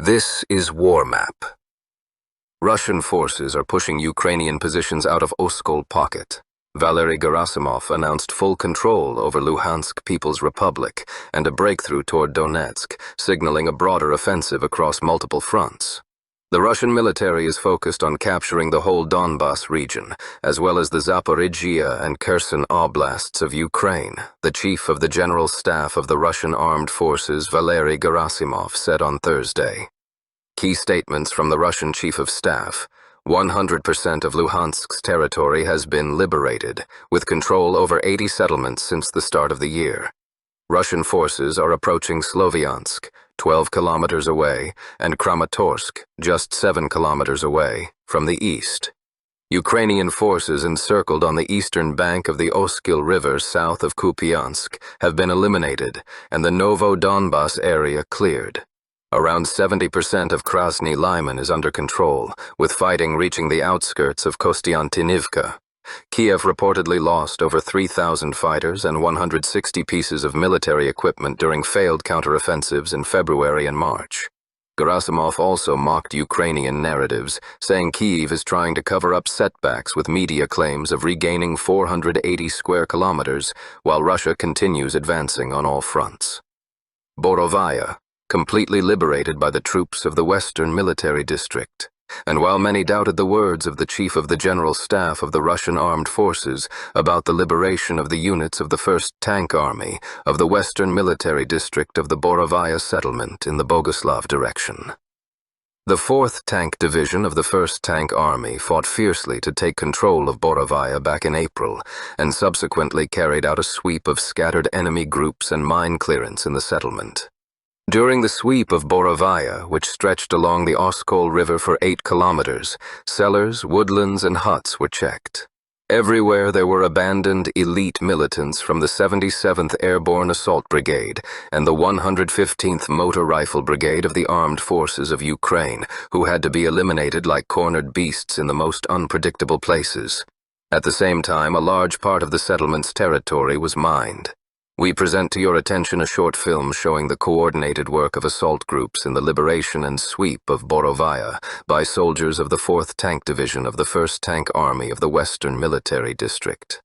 This is War Map. Russian forces are pushing Ukrainian positions out of Oskol pocket. Valery Gerasimov announced full control over Luhansk People's Republic and a breakthrough toward Donetsk, signaling a broader offensive across multiple fronts. The Russian military is focused on capturing the whole Donbas region, as well as the Zaporizhia and Kherson oblasts of Ukraine, the chief of the General Staff of the Russian Armed Forces, Valery Gerasimov, said on Thursday. Key statements from the Russian Chief of Staff: 100% of Luhansk's territory has been liberated, with control over 80 settlements since the start of the year. Russian forces are approaching Sloviansk, 12 kilometers away, and Kramatorsk, just 7 kilometers away, from the east. Ukrainian forces encircled on the eastern bank of the Oskol River south of Kupiansk have been eliminated, and the Novo Donbas area cleared. Around 70% of Krasny Lyman is under control, with fighting reaching the outskirts of Kostiantynivka. Kiev reportedly lost over 3,000 fighters and 160 pieces of military equipment during failed counteroffensives in February and March. Gerasimov also mocked Ukrainian narratives, saying Kyiv is trying to cover up setbacks with media claims of regaining 480 square kilometers, while Russia continues advancing on all fronts. Borovaya, completely liberated by the troops of the Western Military District. And while many doubted the words of the Chief of the General Staff of the Russian Armed Forces about the liberation of the units of the 1st Tank Army of the Western Military District of the Borovaya Settlement in the Boguslav direction. The 4th Tank Division of the 1st Tank Army fought fiercely to take control of Borovaya back in April, and subsequently carried out a sweep of scattered enemy groups and mine clearance in the settlement. During the sweep of Borovaya, which stretched along the Oskol River for 8 kilometers, cellars, woodlands, and huts were checked. Everywhere there were abandoned elite militants from the 77th Airborne Assault Brigade and the 115th Motor Rifle Brigade of the Armed Forces of Ukraine, who had to be eliminated like cornered beasts in the most unpredictable places. At the same time, a large part of the settlement's territory was mined. We present to your attention a short film showing the coordinated work of assault groups in the liberation and sweep of Borovaya by soldiers of the 4th Tank Division of the 1st Tank Army of the Western Military District.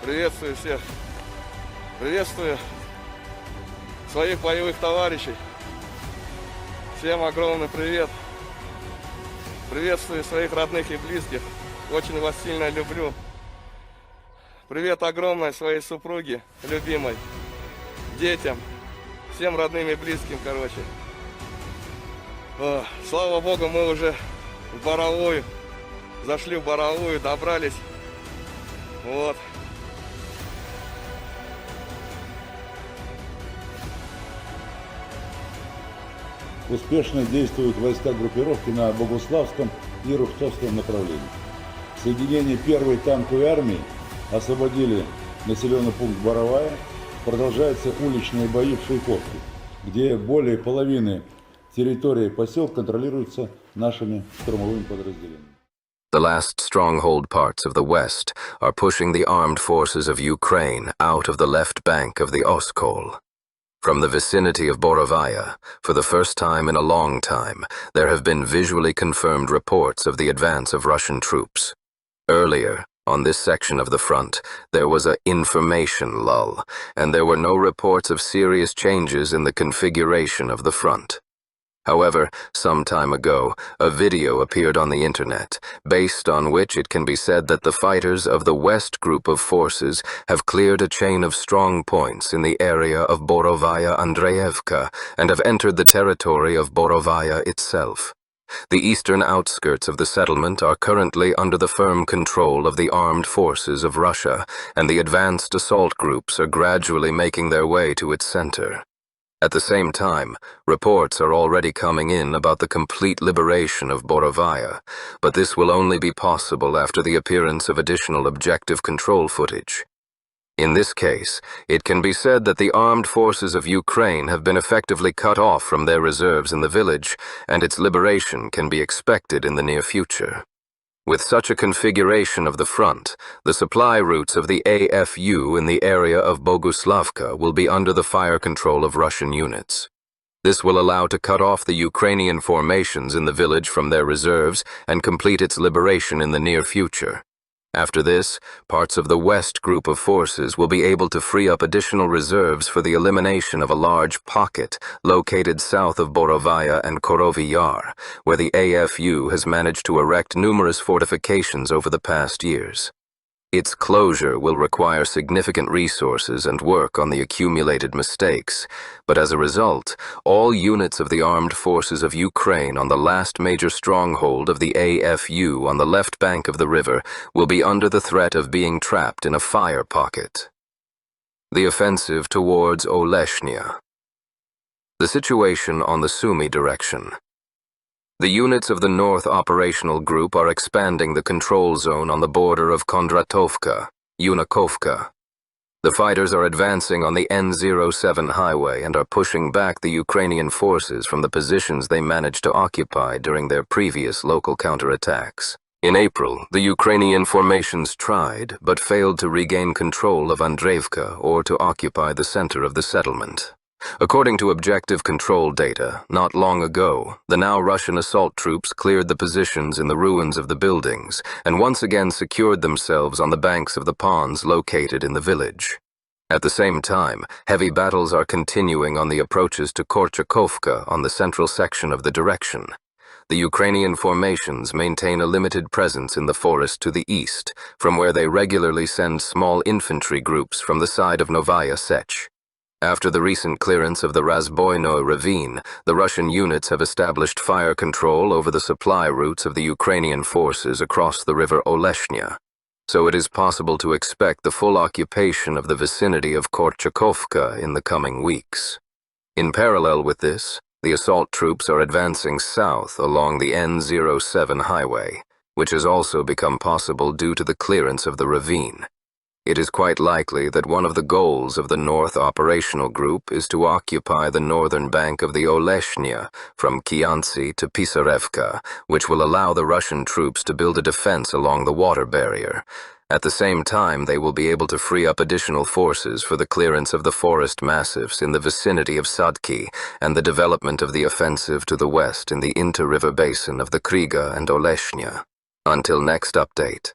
Приветствую всех. Приветствую своих боевых товарищей. Всем огромный привет. Приветствую своих родных и близких. Очень вас сильно люблю. Привет огромное своей супруге, любимой, детям, всем родным и близким, короче. Слава Богу, мы уже в Боровую, зашли в Боровую, добрались. Вот. Успешно действуют войска группировки на Богуславском и Рубцовском направлении. Соединения 1-й танковой армии освободили населенный пункт Боровая. Продолжаются уличные бои в Шейковке, где более половины территории поселка контролируются нашими штурмовыми подразделениями. The last stronghold parts of the West are pushing the armed forces of Ukraine out of the left bank of the Oskol. From the vicinity of Borovaya, for the first time in a long time, there have been visually confirmed reports of the advance of Russian troops. Earlier, on this section of the front, there was an information lull, and there were no reports of serious changes in the configuration of the front. However, some time ago, a video appeared on the internet, based on which it can be said that the fighters of the West group of forces have cleared a chain of strong points in the area of Borovaya Andreevka and have entered the territory of Borovaya itself. The eastern outskirts of the settlement are currently under the firm control of the armed forces of Russia, and the advanced assault groups are gradually making their way to its center. At the same time, reports are already coming in about the complete liberation of Borovaya, but this will only be possible after the appearance of additional objective control footage. In this case, it can be said that the armed forces of Ukraine have been effectively cut off from their reserves in the village, and its liberation can be expected in the near future. With such a configuration of the front, the supply routes of the AFU in the area of Boguslavka will be under the fire control of Russian units. This will allow to cut off the Ukrainian formations in the village from their reserves and complete its liberation in the near future. After this, parts of the West group of forces will be able to free up additional reserves for the elimination of a large pocket located south of Borovaya and Korovi Yar, where the AFU has managed to erect numerous fortifications over the past years. Its closure will require significant resources and work on the accumulated mistakes, but as a result, all units of the armed forces of Ukraine on the last major stronghold of the AFU on the left bank of the river will be under the threat of being trapped in a fire pocket. The offensive towards Oleshnya. The situation on the Sumy direction. The units of the North Operational Group are expanding the control zone on the border of Kondratovka, Yunakovka. The fighters are advancing on the N07 highway and are pushing back the Ukrainian forces from the positions they managed to occupy during their previous local counterattacks. In April, the Ukrainian formations tried but failed to regain control of Andreevka or to occupy the center of the settlement. According to objective control data, not long ago, the now Russian assault troops cleared the positions in the ruins of the buildings and once again secured themselves on the banks of the ponds located in the village. At the same time, heavy battles are continuing on the approaches to Korchakovka on the central section of the direction. The Ukrainian formations maintain a limited presence in the forest to the east, from where they regularly send small infantry groups from the side of Novaya Sech. After the recent clearance of the Razboyno ravine, the Russian units have established fire control over the supply routes of the Ukrainian forces across the river Oleshnya, so it is possible to expect the full occupation of the vicinity of Korchakovka in the coming weeks. In parallel with this, the assault troops are advancing south along the N07 highway, which has also become possible due to the clearance of the ravine. It is quite likely that one of the goals of the North Operational Group is to occupy the northern bank of the Oleshnya from Kiansi to Pisarevka, which will allow the Russian troops to build a defense along the water barrier. At the same time, they will be able to free up additional forces for the clearance of the forest massifs in the vicinity of Sadki and the development of the offensive to the west in the inter-river basin of the Kriga and Oleshnya. Until next update.